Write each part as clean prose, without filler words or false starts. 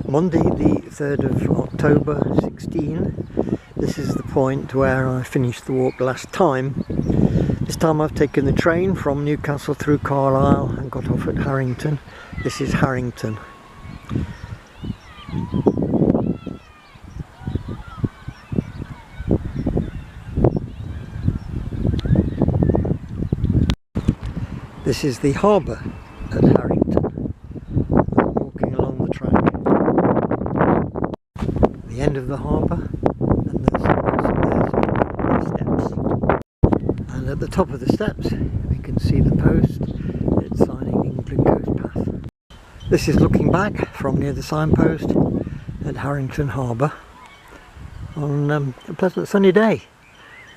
Monday the 3rd of October 16. This is the point where I finished the walk last time. This time I've taken the train from Newcastle through Carlisle and got off at Harrington. This is Harrington. This is the harbour at Harrington. I'm walking along the track. The end of the harbour, and there's steps. And at the top of the steps we can see the post. It's signing England Coast Path. This is looking back from near the signpost at Harrington Harbour on a pleasant sunny day,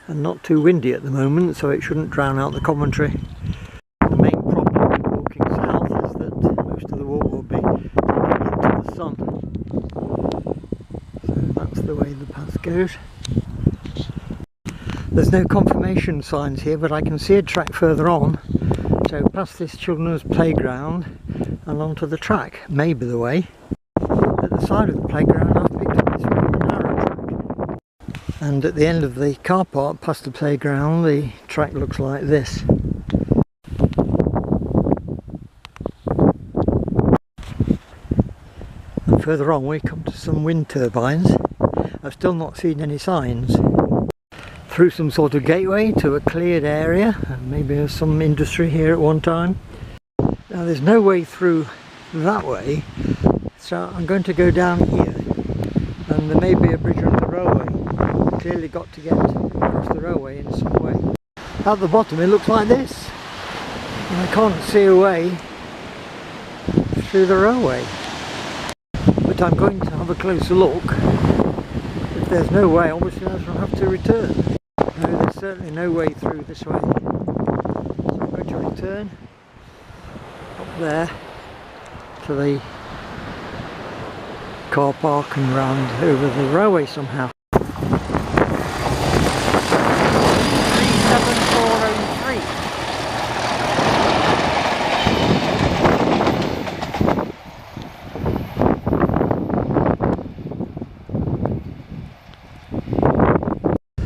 and not too windy at the moment, so it shouldn't drown out the commentary. The main problem with walking south is that most of the walk will be taken into the sun. So that's the way the path goes. There's no confirmation signs here, but I can see a track further on. So past this children's playground and onto the track may be the way. At the side of the playground I've picked up this really narrow track. And at the end of the car park past the playground the track looks like this. And further on we come to some wind turbines. I've still not seen any signs. Through some sort of gateway to a cleared area, and maybe there's some industry here at one time. Now there's no way through that way, so I'm going to go down here, and there may be a bridge under the railway. We've clearly got to get across the railway in some way. At the bottom it looks like this, and I can't see a way through the railway. But I'm going to have a closer look. If there's no way, obviously I shall have to return. No, there's certainly no way through this way. So I'm going to return up there to the car park and round over the railway somehow. 37403.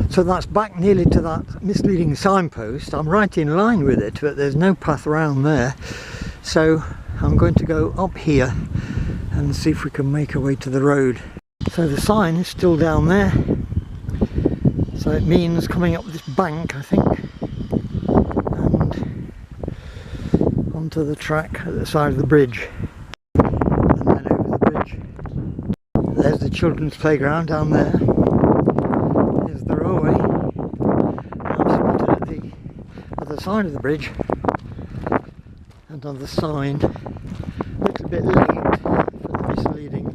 So that's back nearly to that misleading signpost. I'm right in line with it, but there's no path round there. So I'm going to go up here and see if we can make our way to the road. So the sign is still down there. So it means coming up this bank, I think, and onto the track at the side of the bridge. And then over the bridge. There's the children's playground down there. The railway. I'm spotted at the other side of the bridge and on the sign, a little bit late for the misleading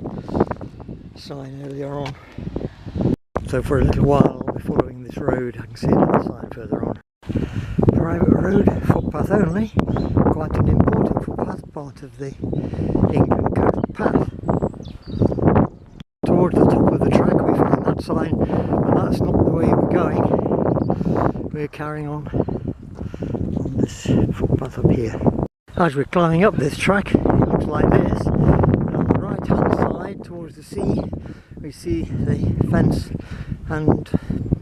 sign earlier on. So for a little while I'll be following this road. I can see another sign further on. Private road, footpath only, quite an important footpath, part of the England Coast Path. Towards the top of the track we find that sign, but that's not the way we're going. We're carrying on this footpath up here. As we're climbing up this track, it looks like this. On the right hand side towards the sea we see the fence and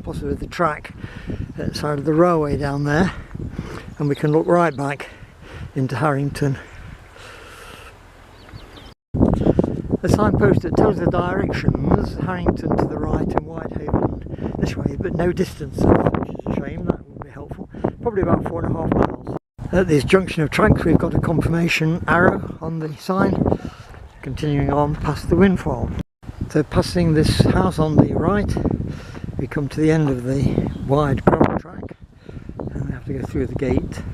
possibly the track at the side of the railway down there, and we can look right back into Harrington. The signpost that tells the directions, Harrington to the right and Whitehaven this way, but no distance, which is a shame. That would be helpful. Probably about 4.5 miles. At this junction of tracks we've got a confirmation arrow on the sign, continuing on past the wind farm. So passing this house on the right, we come to the end of the wide gravel track, and we have to go through the gate.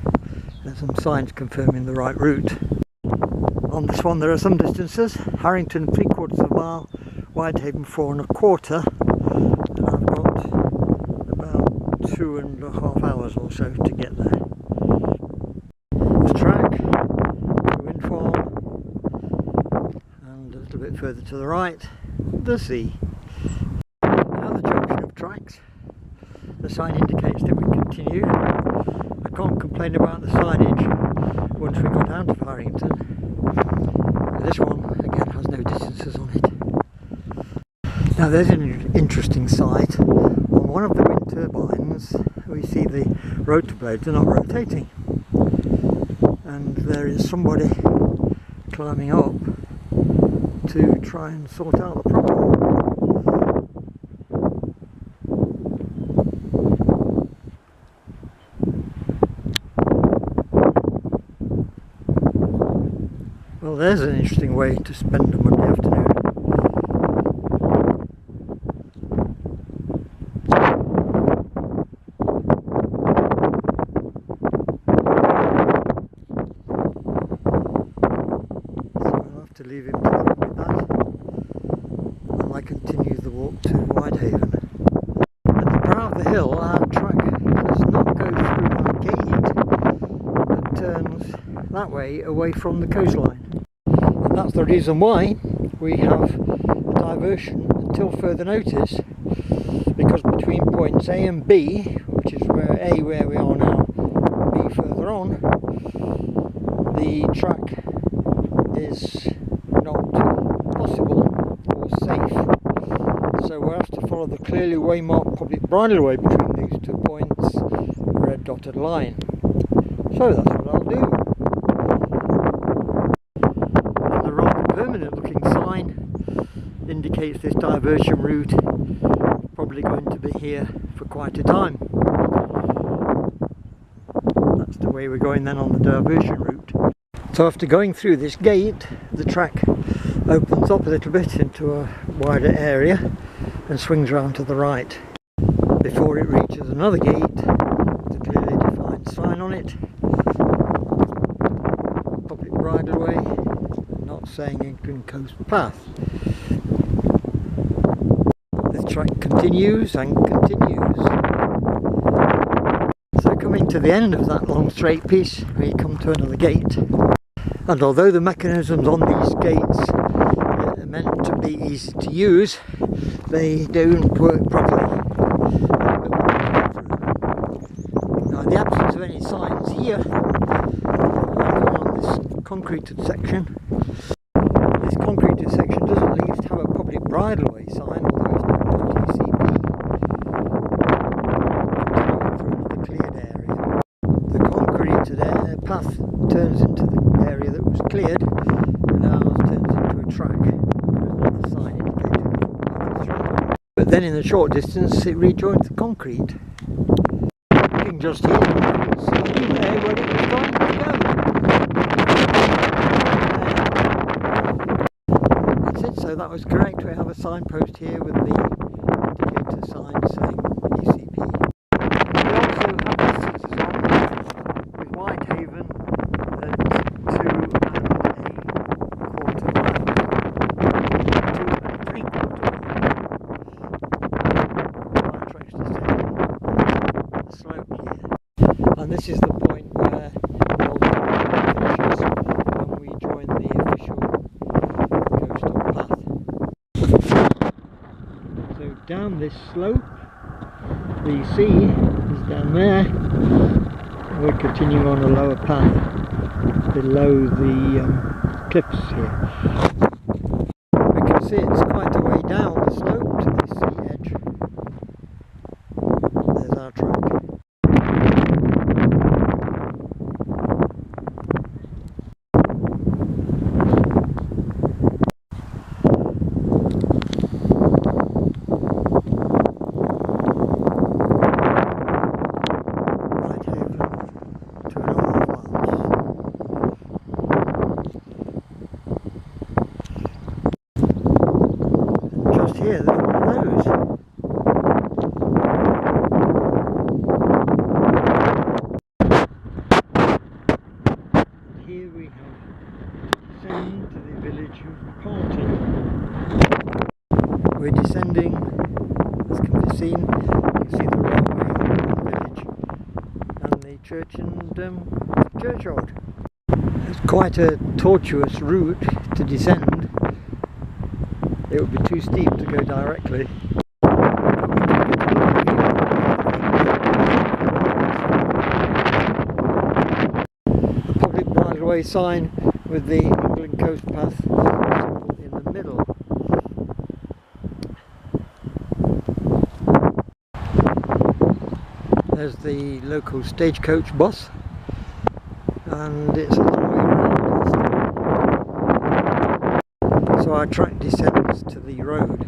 There's some signs confirming the right route. On this one there are some distances. Harrington 3/4 mile, Whitehaven 4 1/4, and I've got about 2.5 hours or so to get there. The track, the wind farm, and a little bit further to the right, the sea. Another junction of tracks. The sign indicates that we continue. I can't complain about the signage once we got out of Harrington. This one again has no distances on it. Now there's an interesting sight. On one of the wind turbines we see the rotor blades are not rotating, and there is somebody climbing up to try and sort out the problem. Well, there's an interesting way to spend a Monday afternoon. To leave him to look with that, and I continue the walk to Whitehaven. At the brow of the hill, our track does not go through that gate, but turns that way away from the coastline. And that's the reason why we have a diversion until further notice, because between points A and B, which is where we are now, and B further on, the track is not possible or safe, so we'll have to follow the clearly waymarked public bridleway between these 2 points, a red dotted line. So that's what I'll do. And the rather permanent looking sign indicates this diversion route is probably going to be here for quite a time. That's the way we're going then on the diversion route. So after going through this gate, the track opens up a little bit into a wider area and swings round to the right before it reaches another gate with a clearly defined sign on it, public bridleway, not saying England Coast Path. The track continues and continues. So coming to the end of that long straight piece, we come to another gate. And although the mechanisms on these gates are meant to be easy to use, they don't work properly. Now, in the absence of any signs here, on this concreted section, this concreted section doesn't at least have a public bridleway sign, although it's not TCB. Continuing through another cleared area. The concreted path turns into the area that was cleared, and ours turns into a track. There's another sign indicating the track. But then in the short distance it rejoins the concrete. Looking just here, you can see there where it was going to go. That's it, so that was correct. We have a signpost here with the indicator sign saying ECP. We also have the seats on with Whitehaven at 2 and this is the point where the old finishes when we join the official coastal path. So down this slope, the sea is down there. We're continuing on a lower path below the cliffs here. We can see it's quite a way down the slope to the sea edge. There's our track. Here, there's one of those. And here we have descending to the village of Harrington. We're descending, as can be seen. You can see the railway in the village and the church and churchyard. It's quite a tortuous route to descend. It would be too steep to go directly. The public bridleway sign with the England Coast Path in the middle. There's the local stagecoach bus, and it's a long way around. So our track descends to the road.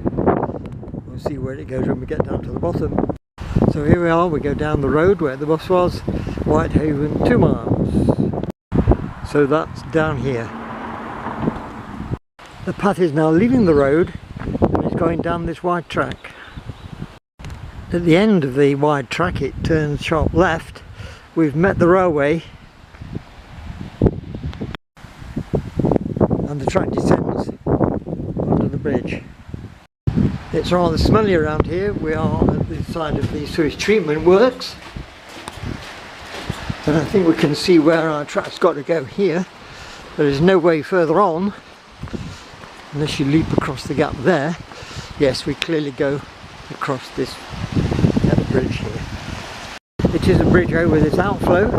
We'll see where it goes when we get down to the bottom. So here we are, we go down the road where the bus was, Whitehaven 2 miles. So that's down here. The path is now leaving the road and it's going down this wide track. At the end of the wide track it turns sharp left. We've met the railway and the track descends under the bridge. It's rather smelly around here. We are at the side of the sewage treatment works, and I think we can see where our track's got to go here. There is no way further on unless you leap across the gap there. Yes, we clearly go across this bridge here. It is a bridge over this outflow,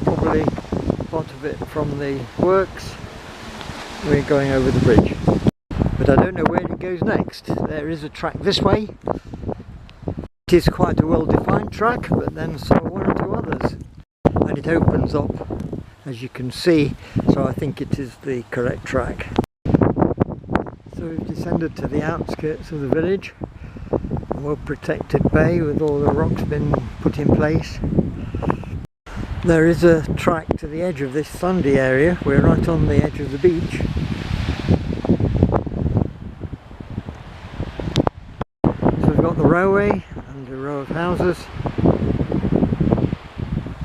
probably part of it from the works. We're going over the bridge, but I don't know where it goes next. There is a track this way. It is quite a well-defined track, but then so are one or two others, and it opens up, as you can see, so I think it is the correct track. So we've descended to the outskirts of the village, a well-protected bay with all the rocks been put in place. There is a track to the edge of this sandy area. We're right on the edge of the beach. So we've got the railway and a row of houses,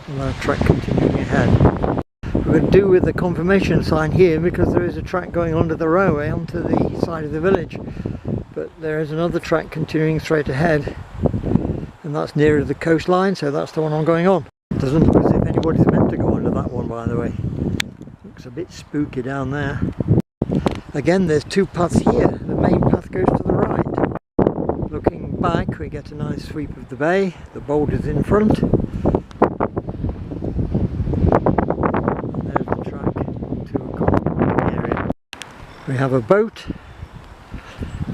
and our track continuing ahead. We're going to do with the confirmation sign here because there is a track going under the railway onto the side of the village, but there is another track continuing straight ahead, and that's nearer the coastline, so that's the one I'm going on. It doesn't look as if anybody's meant to go under that one, by the way. Looks a bit spooky down there. Again, there's two paths here. The main path goes to the right. Looking back, we get a nice sweep of the bay, the boulders in front. And there's the track to a common area. We have a boat,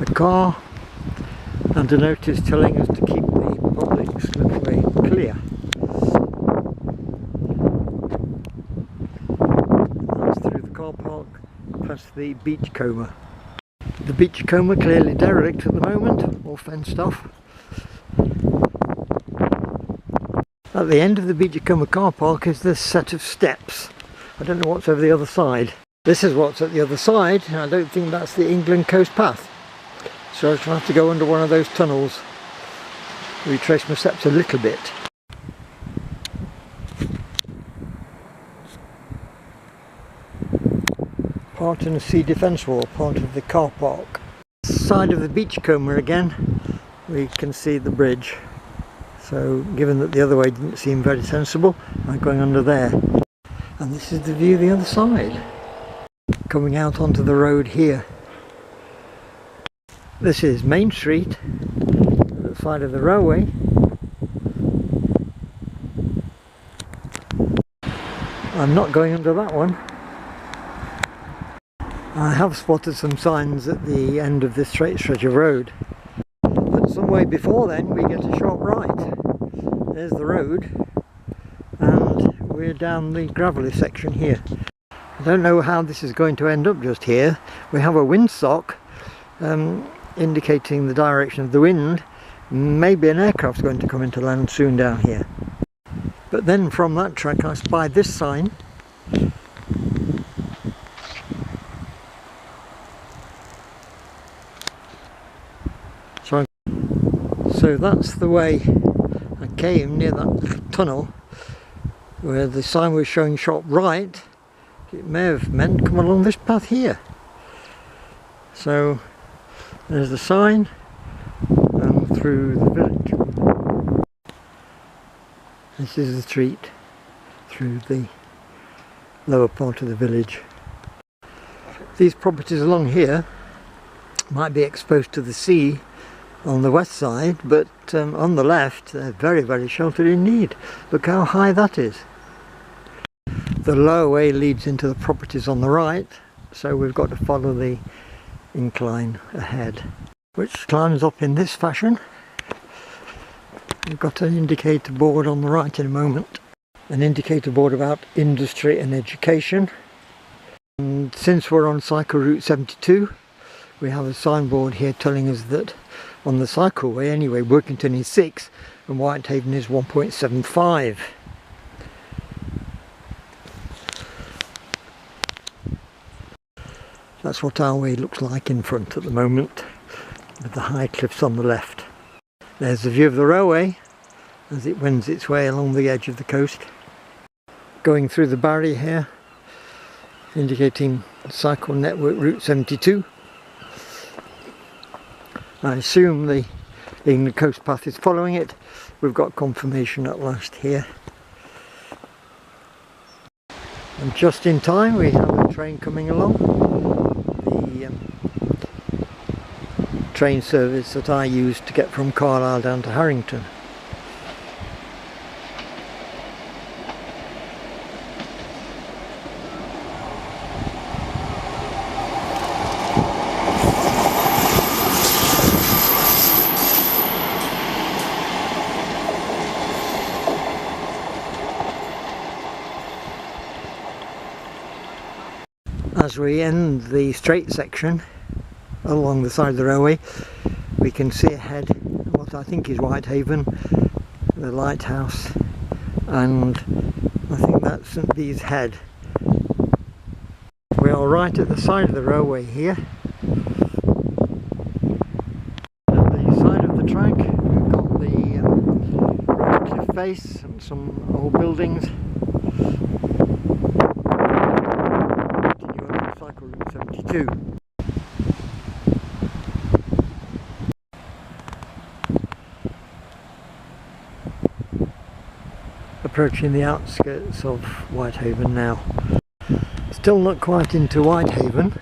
a car, and a notice telling us to keep the public slipway clear. That's through the car park, past the beachcomber. The beachcomber clearly derelict at the moment, all fenced off. At the end of the beachcomber car park is this set of steps. I don't know what's over the other side. This is what's at the other side, and I don't think that's the England coast path. So I shall have to go under one of those tunnels, retrace my steps a little bit. Part in a sea defence wall, part of the car park. Side of the beachcomber again, we can see the bridge. So given that the other way didn't seem very sensible, I'm going under there. And this is the view the other side, coming out onto the road here. This is Main Street, the side of the railway. I'm not going under that one. I have spotted some signs at the end of this straight stretch of road, but some way before then we get a sharp right. There's the road, and we're down the gravelly section here. I don't know how this is going to end up just here. We have a windsock indicating the direction of the wind. Maybe an aircraft's going to come into land soon down here. But then from that track I spy this sign. So that's the way I came, near that tunnel where the sign was showing sharp right. It may have meant come along this path here. So there's the sign and through the village. This is the street through the lower part of the village. These properties along here might be exposed to the sea on the west side, but on the left they're very, very sheltered indeed. Look how high that is. The lower way leads into the properties on the right, so we've got to follow the incline ahead, which climbs up in this fashion. We've got an indicator board on the right in a moment. An indicator board about industry and education. And since we're on cycle route 72, we have a signboard here telling us that on the cycleway anyway, Workington is 6 and Whitehaven is 1.75. That's what our way looks like in front at the moment, with the high cliffs on the left. There's the view of the railway as it wends its way along the edge of the coast. Going through the barrier here, indicating cycle network route 72. I assume the England coast path is following it. We've got confirmation at last here. And just in time we have a train coming along. The train service that I use to get from Carlisle down to Harrington. As we end the straight section along the side of the railway, we can see ahead what I think is Whitehaven, the lighthouse, and I think that's St Bees Head. We are right at the side of the railway here. At the side of the track we've got the cliff face and some old buildings. Route 72. Approaching the outskirts of Whitehaven now. Still not quite into Whitehaven,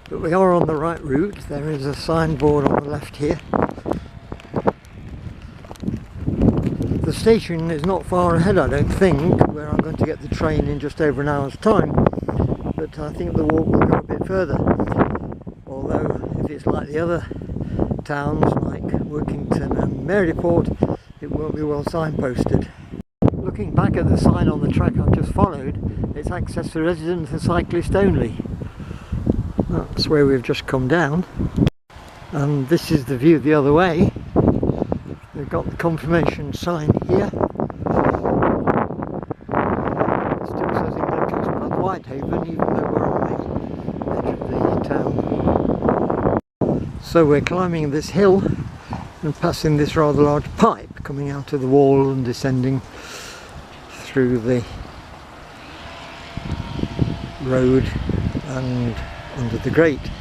but we are on the right route. There is a signboard on the left here. The station is not far ahead, I don't think, where I'm going to get the train in just over an hour's time. But I think the walk will go a bit further, although if it's like the other towns like Workington and Maryport, it won't be well signposted. Looking back at the sign on the track I've just followed, it's access for residents and cyclists only. That's where we've just come down, and this is the view the other way. We've got the confirmation sign here. Whitehaven, even though we're on the edge of the town. So we're climbing this hill and passing this rather large pipe coming out of the wall and descending through the road and under the grate.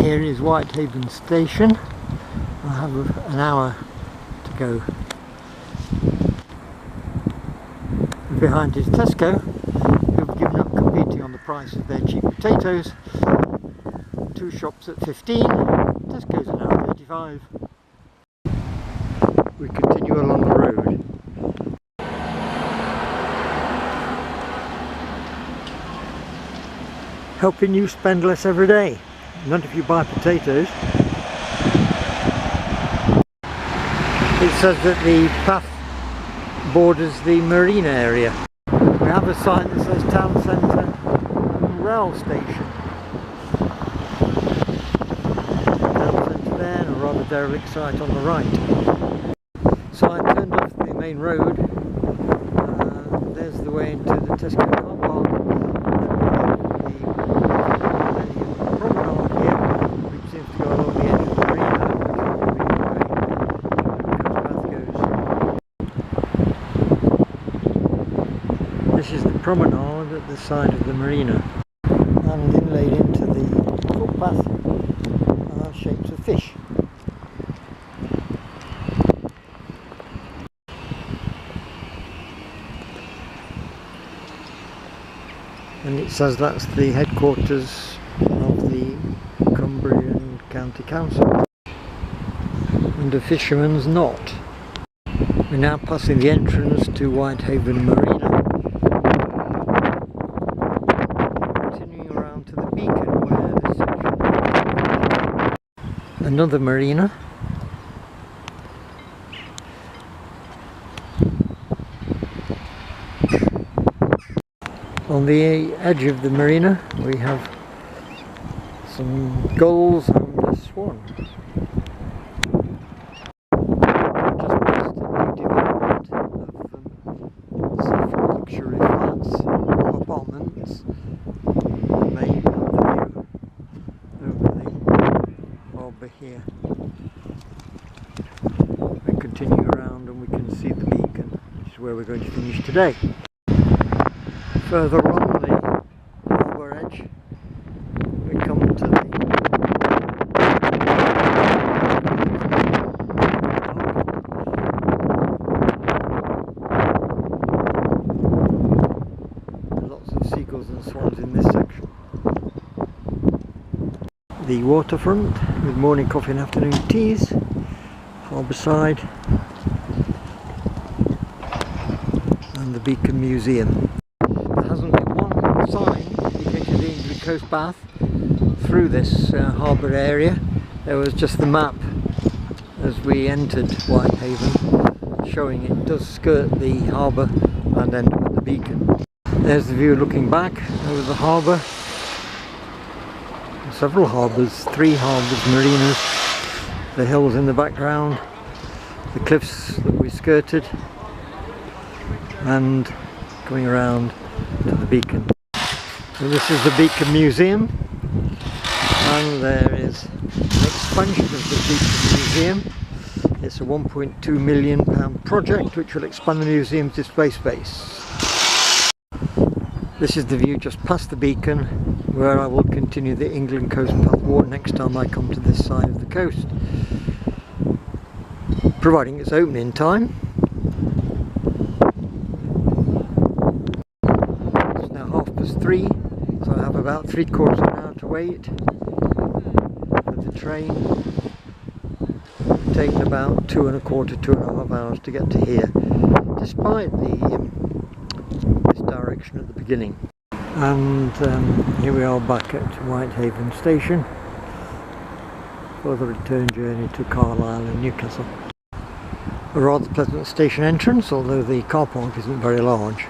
Here is Whitehaven station. I have an hour to go. Behind is Tesco, who've given up competing on the price of their cheap potatoes. 2 shops at 15, Tesco's are now 35. We continue along the road. Helping you spend less every day. Not if you buy potatoes. It says that the path borders the marina area. We have a sign that says town centre and rail station. Town centre there and a rather derelict site on the right. So I turned off the main road. There's the way into the Tesco car park. The promenade here, which seems to go along the edge of the marina, This is the promenade at the side of the marina, and inlaid into the footpath are shapes of fish. And it says that's the headquarters of the Cumbrian County Council and a fisherman's knot. We're now passing the entrance to Whitehaven Marina. Another marina, On the edge of the marina we have some gulls and a swan. Just past the new development of several luxury flats or apartments. The main view over the harbour here. We continue around and we can see the beacon, which is where we're going to finish today. Further on the harbour edge we come to the lots of seagulls and swans in this section. The waterfront with morning coffee and afternoon teas, harbour side, and the Beacon Museum. There hasn't been one sign indicating the England coast path through this harbour area. There was just the map as we entered Whitehaven showing it does skirt the harbour and end up at the beacon. There's the view looking back over the harbour. Several harbours, 3 harbours, marinas, the hills in the background, the cliffs that we skirted, and coming around to the beacon. So this is the Beacon Museum, and there is an expansion of the Beacon Museum. It's a £1.2 million project which will expand the museum's display space. This is the view just past the beacon, where I will continue the England Coast Path walk next time I come to this side of the coast, providing it's open in time. It's now 3:30, so I have about 3/4 of an hour to wait for the train. It's taken about 2 1/4, 2.5 hours to get to here, despite the direction at the beginning. And here we are back at Whitehaven station for the return journey to Carlisle and Newcastle. A rather pleasant station entrance, although the car park isn't very large.